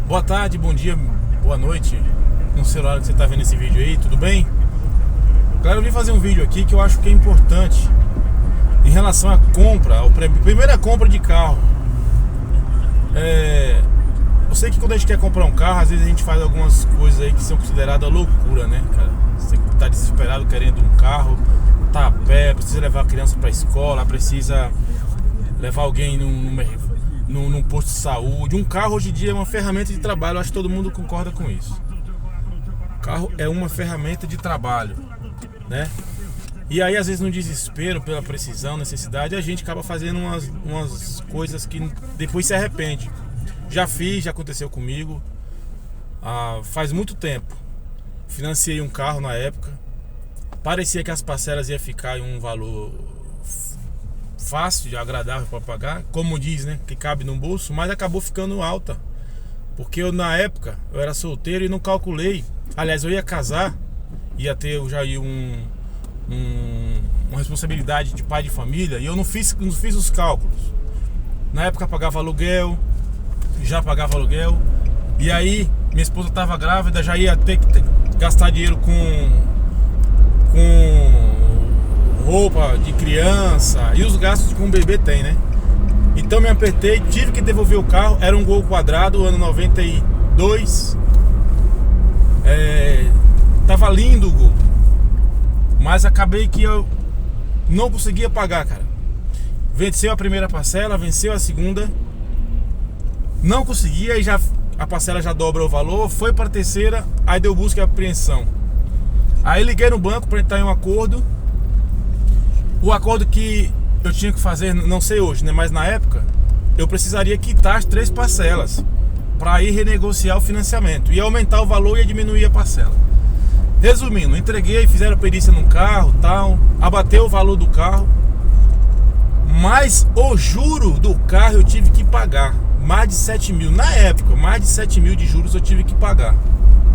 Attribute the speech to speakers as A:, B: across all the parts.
A: Boa tarde, bom dia, boa noite. Não sei o horário que você está vendo esse vídeo aí, tudo bem? Galera, eu vim fazer um vídeo aqui que eu acho que é importante em relação à compra, a primeira compra de carro. Eu sei que quando a gente quer comprar um carro, às vezes a gente faz algumas coisas aí que são consideradas loucura, né, cara? Você tá desesperado querendo um carro, tá a pé, precisa levar a criança pra escola, precisa levar alguém num posto de saúde. Um carro hoje em dia é uma ferramenta de trabalho, eu acho que todo mundo concorda com isso. O carro é uma ferramenta de trabalho, né? E aí às vezes no desespero, pela precisão, necessidade, a gente acaba fazendo umas coisas que depois se arrepende. Já fiz, já aconteceu comigo. Faz muito tempo financiei um carro na época. Parecia que as parcelas iam ficar em um valor fácil, agradável para pagar, como diz, né, que cabe no bolso, mas acabou ficando alta. Porque na época eu era solteiro e não calculei. Aliás, eu ia casar, ia ter uma responsabilidade de pai de família, e eu não fiz os cálculos. Na época eu pagava aluguel, e aí minha esposa estava grávida, já ia ter que gastar dinheiro com roupa de criança e os gastos que um bebê tem, né? Então me apertei, tive que devolver o carro. Era um Gol quadrado, ano 92. Tava lindo o Gol, mas acabei que eu não conseguia pagar, cara. Venceu a primeira parcela, venceu a segunda, não conseguia, e já a parcela já dobra o valor. Foi para a terceira, aí deu busca e apreensão. Aí liguei no banco para entrar em um acordo. O acordo que eu tinha que fazer, não sei hoje, né, mas na época eu precisaria quitar as 3 parcelas para ir renegociar o financiamento, ia aumentar o valor e ia diminuir a parcela. Resumindo, entreguei, fizeram perícia no carro, tal, abateu o valor do carro, mas o juro do carro eu tive que pagar mais de 7 mil. Na época, mais de 7 mil de juros eu tive que pagar.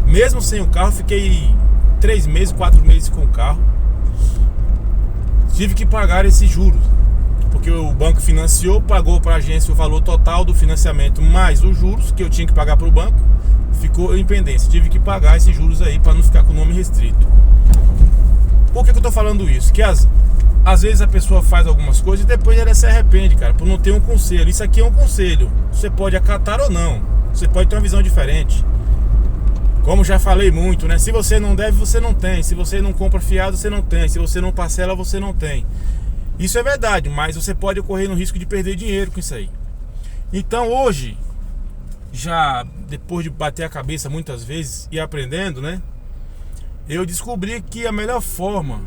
A: Mesmo sem o carro, fiquei 3 meses, 4 meses com o carro. Tive que pagar esses juros, porque o banco financiou, pagou para a agência o valor total do financiamento mais os juros que eu tinha que pagar para o banco. Ficou em pendência, tive que pagar esses juros aí para não ficar com o nome restrito. Por que eu tô falando isso? Que às vezes a pessoa faz algumas coisas e depois ela se arrepende, cara, por não ter um conselho. Isso aqui é um conselho, você pode acatar ou não, você pode ter uma visão diferente. Como já falei muito, né? Se você não deve, você não tem. Se você não compra fiado, você não tem. Se você não parcela, você não tem. Isso é verdade, mas você pode correr no risco de perder dinheiro com isso aí. Então hoje, já depois de bater a cabeça muitas vezes e aprendendo, né, eu descobri que a melhor forma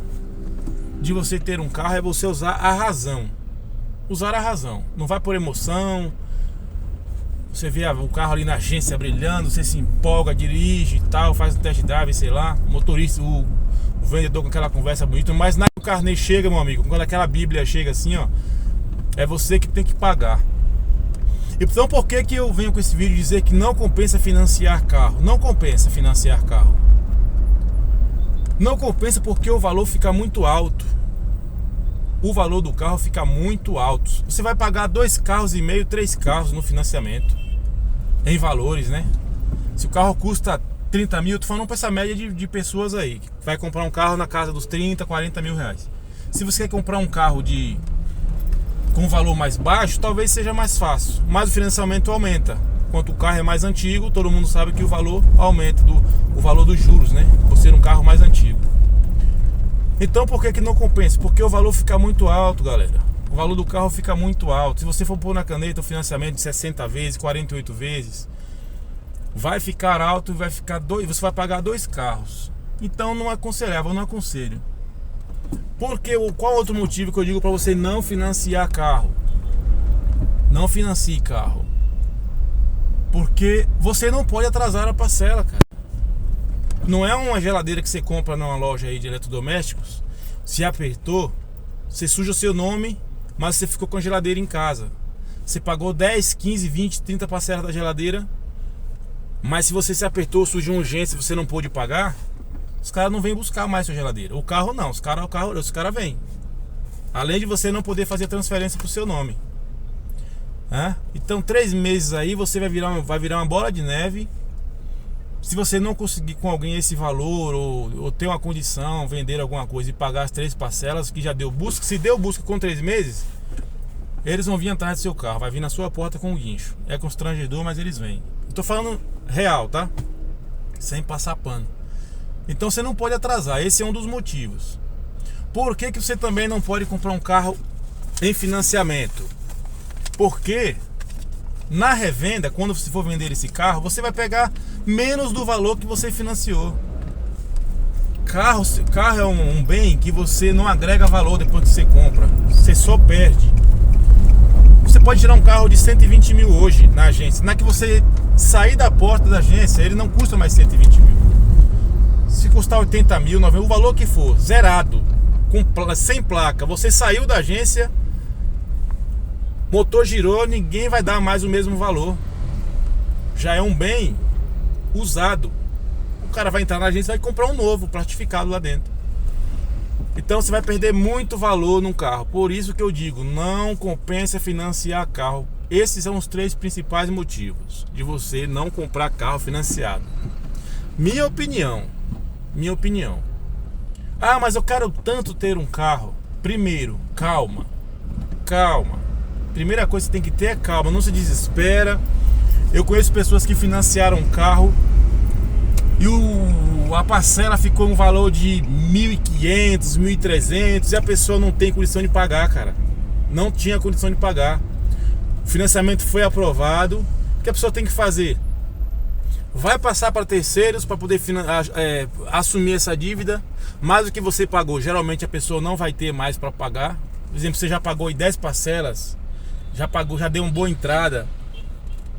A: de você ter um carro é você usar a razão. Usar a razão. Não vai por emoção. Você vê o carro ali na agência brilhando, você se empolga, dirige e tal, faz um test drive, sei lá, o motorista, o vendedor com aquela conversa bonita, mas na hora que o carnê chega, meu amigo, quando aquela bíblia chega assim, ó, é você que tem que pagar. Então por que eu venho com esse vídeo dizer que não compensa financiar carro? Não compensa financiar carro. Não compensa porque o valor fica muito alto. O valor do carro fica muito alto. Você vai pagar 2,5 carros, 3 carros no financiamento. Em valores, né? Se o carro custa 30 mil, tô falando para essa média de pessoas aí que vai comprar um carro na casa dos 30, 40 mil reais. Se você quer comprar um carro com um valor mais baixo, talvez seja mais fácil, mas o financiamento aumenta. Quanto o carro é mais antigo, todo mundo sabe que o valor aumenta, o valor dos juros, né? Por ser um carro mais antigo. Então por que não compensa? Porque o valor fica muito alto, galera. O valor do carro fica muito alto. Se você for pôr na caneta o financiamento de 60 vezes, 48 vezes, vai ficar alto e vai ficar você vai pagar 2 carros. Então não aconselhável, não aconselho. Porque qual outro motivo que eu digo para você não financiar carro? Não financie carro. Porque você não pode atrasar a parcela, cara. Não é uma geladeira que você compra numa loja aí de eletrodomésticos, se apertou, você suja o seu nome, mas você ficou com a geladeira em casa. Você pagou 10, 15, 20, 30 parcelas da geladeira, mas se você se apertou, surgiu urgência e você não pôde pagar, os caras não vêm buscar mais sua geladeira. O carro não, os caras vêm. Além de você não poder fazer transferência pro seu nome. Então 3 meses aí você vai virar uma bola de neve. Se você não conseguir com alguém esse valor, ou ter uma condição, vender alguma coisa e pagar as 3 parcelas que já deu busca, se deu busca com 3 meses, eles vão vir atrás do seu carro, vai vir na sua porta com um guincho. É constrangedor, mas eles vêm. Eu tô falando real, tá? Sem passar pano. Então você não pode atrasar, esse é um dos motivos. Por que você também não pode comprar um carro em financiamento? Porque na revenda, quando você for vender esse carro, você vai pegar menos do valor que você financiou. Carro é um bem que você não agrega valor depois que você compra. Você só perde. Você pode tirar um carro de 120 mil hoje na agência. Na que você sair da porta da agência, ele não custa mais 120 mil. Se custar 80 mil, 90 mil, o valor que for, zerado, sem placa, você saiu da agência, motor girou, ninguém vai dar mais o mesmo valor. Já é um bem usado. O cara vai entrar na agência e vai comprar um novo, plastificado lá dentro. Então você vai perder muito valor num carro. Por isso que eu digo, não compensa financiar carro. Esses são os 3 principais motivos de você não comprar carro financiado. Minha opinião. Ah, mas eu quero tanto ter um carro. Primeiro, calma. Primeira coisa que você tem que ter é calma, não se desespera. Eu conheço pessoas que financiaram um carro e a parcela ficou um valor de 1.500, 1.300 e a pessoa não tem condição de pagar, cara. Não tinha condição de pagar. O financiamento foi aprovado. O que a pessoa tem que fazer? Vai passar para terceiros para poder assumir essa dívida. Mais do que você pagou, geralmente a pessoa não vai ter mais para pagar. Por exemplo, você já pagou em 10 parcelas, já deu uma boa entrada.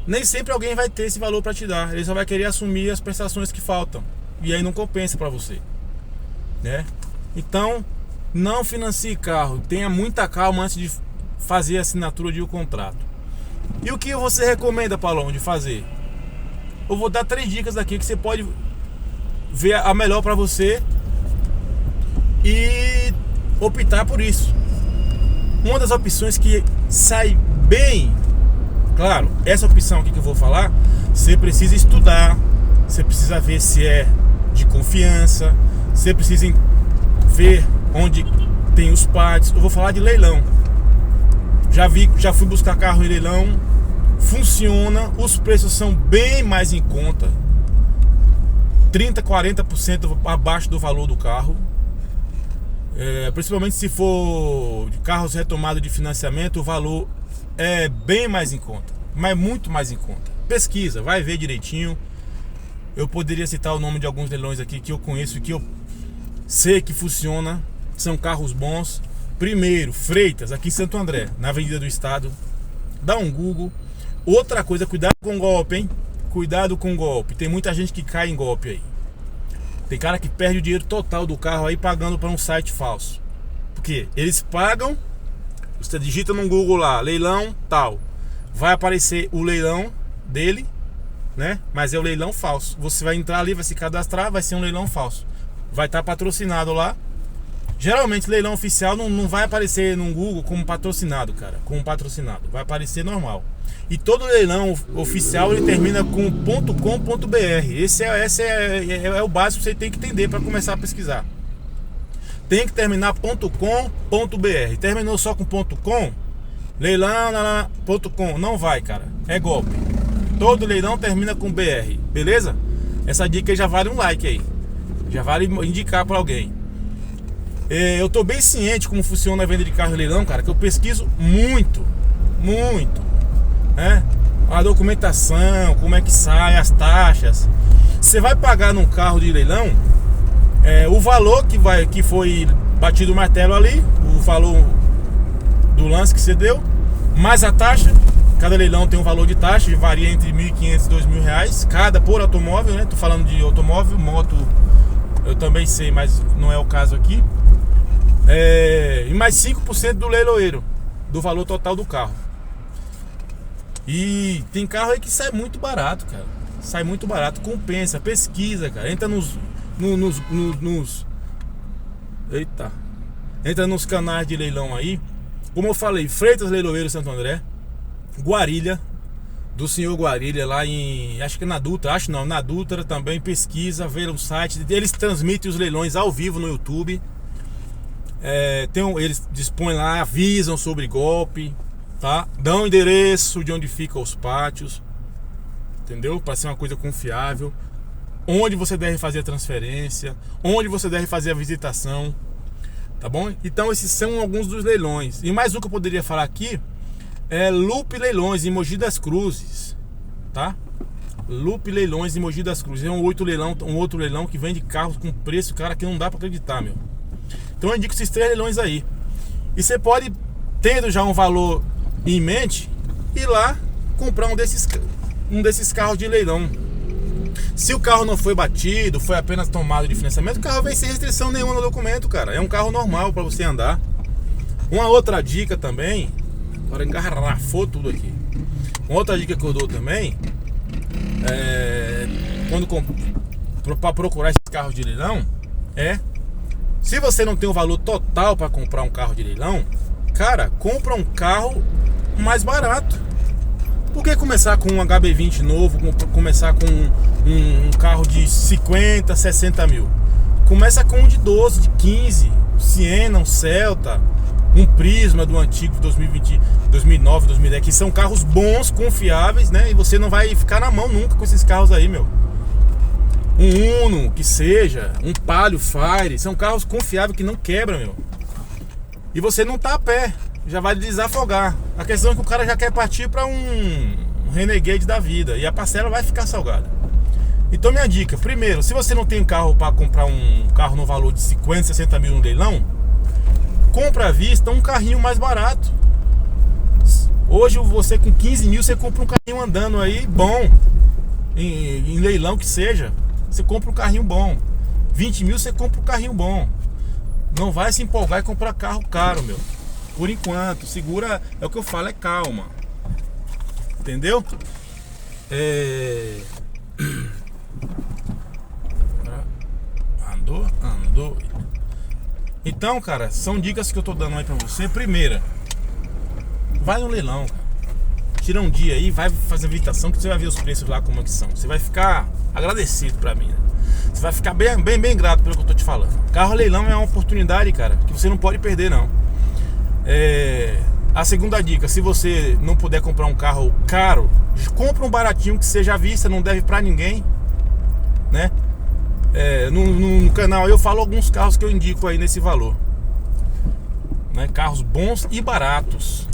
A: Nem sempre alguém vai ter esse valor para te dar. Ele só vai querer assumir as prestações que faltam. E aí não compensa para você, né? Então, não financie carro. Tenha muita calma antes de fazer a assinatura de um contrato. E o que você recomenda, Paulão, de fazer? Eu vou dar 3 dicas aqui que você pode ver a melhor para você e optar por isso. Uma das opções que sai bem, claro, essa opção aqui que eu vou falar, você precisa estudar, você precisa ver se é de confiança, você precisa ver onde tem os pátios. Eu vou falar de leilão. Já fui buscar carro em leilão, funciona, os preços são bem mais em conta, 30%, 40% abaixo do valor do carro. Principalmente se for de carros retomados de financiamento, o valor é bem mais em conta, mas muito mais em conta. Pesquisa, vai ver direitinho. Eu poderia citar o nome de alguns leilões aqui que eu conheço, que eu sei que funciona, são carros bons. Primeiro, Freitas, aqui em Santo André, na Avenida do Estado. Dá um Google. Outra coisa, cuidado com golpe, hein? Cuidado com golpe. Tem muita gente que cai em golpe aí. Tem cara que perde o dinheiro total do carro aí pagando para um site falso. Porque eles pagam, você digita no Google lá, leilão tal, vai aparecer o leilão dele, né? Mas é o leilão falso. Você vai entrar ali, vai se cadastrar, vai ser um leilão falso. Vai estar patrocinado lá. Geralmente leilão oficial não vai aparecer no Google como patrocinado, cara. Como patrocinado, vai aparecer normal. E todo leilão oficial ele termina com .com.br. Esse é o básico que você tem que entender para começar a pesquisar. Tem que terminar .com.br. Terminou só com .com, leilão.com, não vai, cara. É golpe. Todo leilão termina com BR, beleza? Essa dica aí já vale um like aí. Já vale indicar para alguém. Eu tô bem ciente como funciona a venda de carro em leilão, cara, que eu pesquiso muito, né? A documentação, como é que sai, as taxas. Você vai pagar num carro de leilão, o valor que foi batido o martelo ali, o valor do lance que você deu, mais a taxa. Cada leilão tem um valor de taxa, varia entre R$1.500 e R$2.000, cada por automóvel, né? Tô falando de automóvel, moto eu também sei, mas não é o caso aqui. E mais 5% do leiloeiro, do valor total do carro. E tem carro aí que sai muito barato, cara. Sai muito barato, compensa, pesquisa, cara. Entra Entra nos canais de leilão aí. Como eu falei, Freitas Leiloeiro Santo André. Guarília, do senhor Guarília, lá em, acho que na Dutra, na Dutra também, pesquisa, vê no site, eles transmitem os leilões ao vivo no YouTube. Eles dispõem lá, avisam sobre golpe, tá? Dão endereço de onde ficam os pátios, entendeu? Para ser uma coisa confiável, onde você deve fazer a transferência, onde você deve fazer a visitação, tá bom? Então esses são alguns dos leilões. E mais um que eu poderia falar aqui é Lupe Leilões em Mogi das Cruzes, tá? Lupe Leilões em Mogi das Cruzes é um outro leilão que vende carros com preço, cara, que não dá para acreditar, meu. Então eu indico esses 3 leilões aí. E você pode, tendo já um valor em mente, ir lá comprar um desses carros de leilão. Se o carro não foi batido, foi apenas tomado de financiamento, o carro vem sem restrição nenhuma no documento, cara. É um carro normal para você andar. Uma outra dica também, agora engarrafou tudo aqui. Uma outra dica que eu dou também para procurar esses carros de leilão se você não tem o valor total para comprar um carro de leilão, cara, compra um carro mais barato. Por que começar com um HB20 novo, começar com um carro de 50, 60 mil? Começa com um de 12, de 15, Siena, um Celta, um Prisma do antigo 2020, 2009, 2010, que são carros bons, confiáveis, né? E você não vai ficar na mão nunca com esses carros aí, meu. Um Uno, que seja, um Palio Fire, são carros confiáveis que não quebram, meu. E você não tá a pé, já vai desafogar. A questão é que o cara já quer partir para um Renegade da vida e a parcela vai ficar salgada. Então minha dica, primeiro, se você não tem carro para comprar um carro no valor de 50, 60 mil no leilão, compra à vista um carrinho mais barato. Hoje você com 15 mil você compra um carrinho andando aí bom, em leilão que seja. Você compra um carrinho bom. 20 mil você compra um carrinho bom. Não vai se empolgar e comprar carro caro, meu. Por enquanto, segura, é o que eu falo, é calma. Entendeu? Andou. Então, cara, são dicas que eu tô dando aí pra você. Primeira, vai no leilão, cara. Tira um dia aí, vai fazer a visitação, que você vai ver os preços lá como é que são. Você vai ficar agradecido pra mim, né? Você vai ficar bem grato pelo que eu tô te falando. Carro leilão é uma oportunidade, cara, que você não pode perder, não. A segunda dica, se você não puder comprar um carro caro, compra um baratinho que seja à vista, não deve pra ninguém, né? No canal eu falo alguns carros que eu indico aí nesse valor, né? Carros bons e baratos.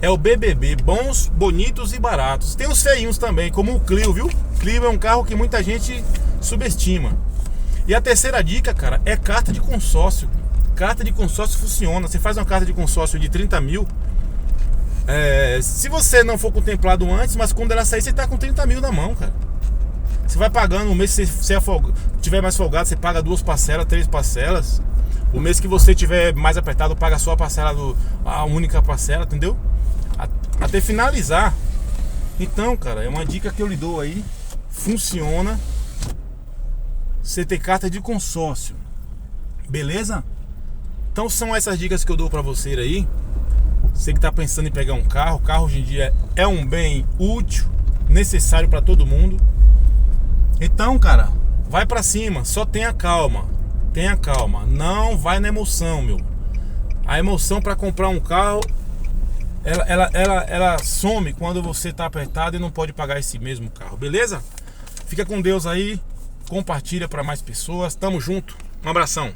A: É o BBB, bons, bonitos e baratos. Tem os feinhos também, como o Clio, viu? Clio é um carro que muita gente subestima. E a terceira dica, cara, é carta de consórcio. Carta de consórcio funciona. Você faz uma carta de consórcio de 30 mil. Se você não for contemplado antes, mas quando ela sair, você tá com 30 mil na mão, cara. Você vai pagando, o mês que você tiver mais folgado, você paga 2 parcelas, 3 parcelas. O mês que você tiver mais apertado, paga só a parcela, a única parcela, entendeu? Até finalizar. Então, cara, é uma dica que eu lhe dou aí. Funciona você ter carta de consórcio. Beleza? Então são essas dicas que eu dou pra você aí. Você que tá pensando em pegar um carro. O carro hoje em dia é um bem útil, necessário pra todo mundo. Então, cara, vai pra cima. Só tenha calma. Tenha calma. Não vai na emoção, meu. A emoção pra comprar um carro, ela some quando você tá apertado e não pode pagar esse mesmo carro, beleza? Fica com Deus aí, compartilha para mais pessoas, tamo junto, um abração.